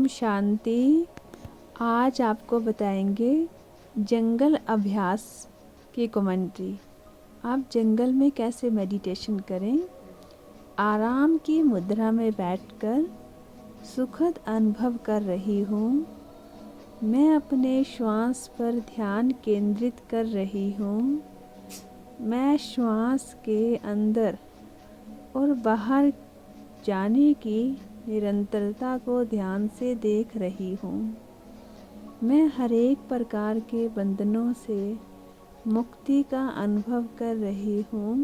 ओम शांति। आज आपको बताएंगे जंगल अभ्यास की कमेंट्री। आप जंगल में कैसे मेडिटेशन करें। आराम की मुद्रा में बैठकर सुखद अनुभव कर रही हूँ। मैं अपने श्वास पर ध्यान केंद्रित कर रही हूँ। मैं श्वास के अंदर और बाहर जाने की निरंतरता को ध्यान से देख रही हूँ। मैं हर एक प्रकार के बंधनों से मुक्ति का अनुभव कर रही हूँ।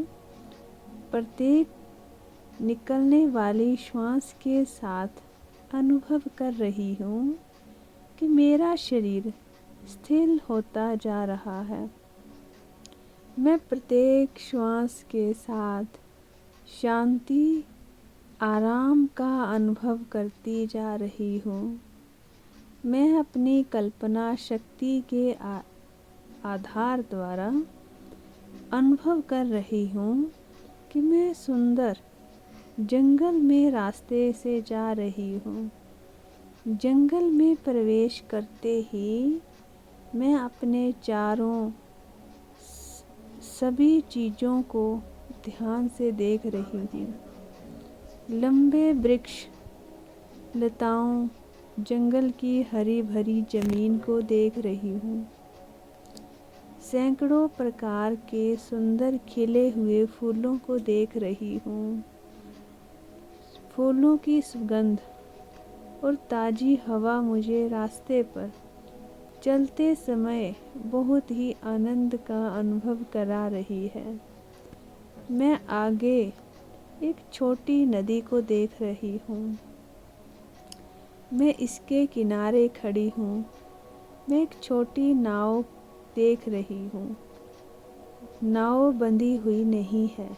प्रत्येक निकलने वाली श्वास के साथ अनुभव कर रही हूँ कि मेरा शरीर स्थिर होता जा रहा है। मैं प्रत्येक श्वास के साथ शांति आराम का अनुभव करती जा रही हूँ। मैं अपनी कल्पना शक्ति के आधार द्वारा अनुभव कर रही हूँ कि मैं सुंदर जंगल में रास्ते से जा रही हूँ। जंगल में प्रवेश करते ही मैं अपने चारों सभी चीज़ों को ध्यान से देख रही हूँ। लंबे वृक्ष, लताओं, जंगल की हरी भरी जमीन को देख रही हूँ। सैकड़ों प्रकार के सुंदर खिले हुए फूलों को देख रही हूँ। फूलों की सुगंध और ताज़ी हवा मुझे रास्ते पर चलते समय बहुत ही आनंद का अनुभव करा रही है। मैं आगे एक छोटी नदी को देख रही हूँ। मैं इसके किनारे खड़ी हूँ। मैं एक छोटी नाव देख रही हूँ। नाव बंधी हुई नहीं है।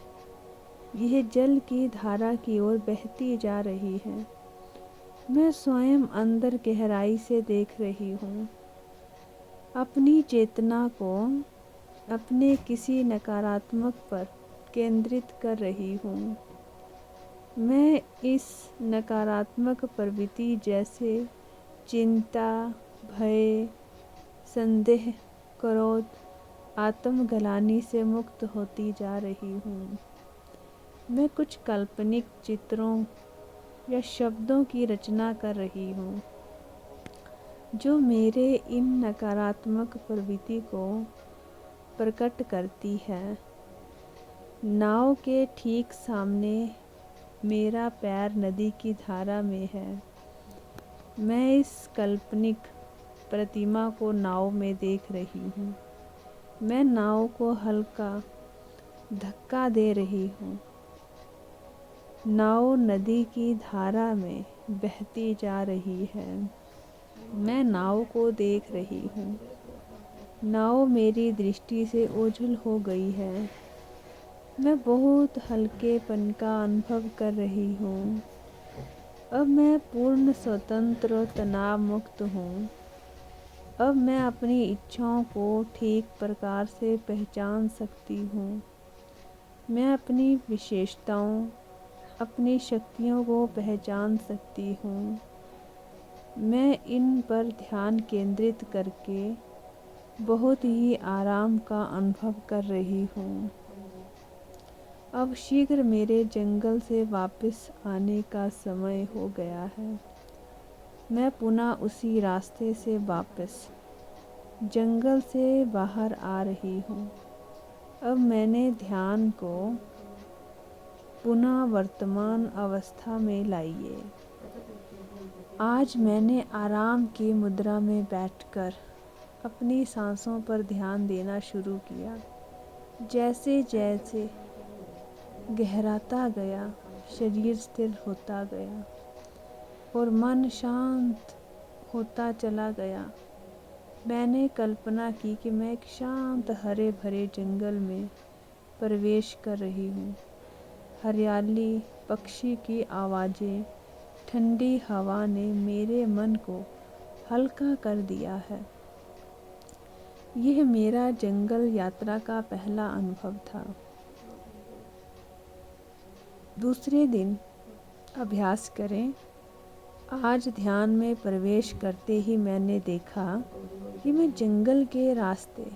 यह जल की धारा की ओर बहती जा रही है। मैं स्वयं अंदर गहराई से देख रही हूँ। अपनी चेतना को अपने किसी नकारात्मक पर केंद्रित कर रही हूँ। मैं इस नकारात्मक प्रवृत्ति जैसे चिंता, भय, संदेह, क्रोध, आत्मग्लानि से मुक्त होती जा रही हूँ। मैं कुछ काल्पनिक चित्रों या शब्दों की रचना कर रही हूँ जो मेरे इन नकारात्मक प्रवृत्ति को प्रकट करती है। नाव के ठीक सामने मेरा पैर नदी की धारा में है। मैं इस काल्पनिक प्रतिमा को नाव में देख रही हूँ। मैं नाव को हल्का धक्का दे रही हूँ। नाव नदी की धारा में बहती जा रही है। मैं नाव को देख रही हूँ। नाव मेरी दृष्टि से ओझल हो गई है। मैं बहुत हल्केपन का अनुभव कर रही हूँ। अब मैं पूर्ण स्वतंत्र और तनाव मुक्त हूँ। अब मैं अपनी इच्छाओं को ठीक प्रकार से पहचान सकती हूँ। मैं अपनी विशेषताओं, अपनी शक्तियों को पहचान सकती हूँ। मैं इन पर ध्यान केंद्रित करके बहुत ही आराम का अनुभव कर रही हूँ। अब शीघ्र मेरे जंगल से वापस आने का समय हो गया है। मैं पुनः उसी रास्ते से वापस जंगल से बाहर आ रही हूँ। अब मैंने ध्यान को पुनः वर्तमान अवस्था में लाइए। आज मैंने आराम की मुद्रा में बैठकर अपनी सांसों पर ध्यान देना शुरू किया। जैसे जैसे गहराता गया, शरीर स्थिर होता गया और मन शांत होता चला गया। मैंने कल्पना की कि मैं एक शांत हरे भरे जंगल में प्रवेश कर रही हूँ। हरियाली, पक्षी की आवाज़ें, ठंडी हवा ने मेरे मन को हल्का कर दिया है। यह मेरा जंगल यात्रा का पहला अनुभव था। दूसरे दिन अभ्यास करें। आज ध्यान में प्रवेश करते ही मैंने देखा कि मैं जंगल के रास्ते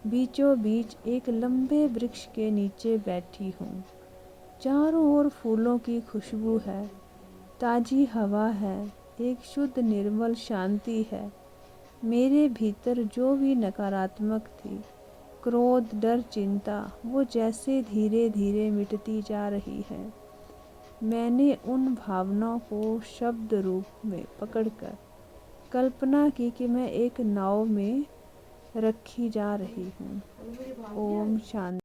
बीचों बीच एक लंबे वृक्ष के नीचे बैठी हूँ। चारों ओर फूलों की खुशबू है, ताज़ी हवा है, एक शुद्ध निर्मल शांति है। मेरे भीतर जो भी नकारात्मक थी, क्रोध, डर, चिंता, वो जैसे धीरे धीरे मिटती जा रही है। मैंने उन भावनाओं को शब्द रूप में पकड़कर कल्पना की कि मैं एक नाव में रखी जा रही हूँ। ओम शांति।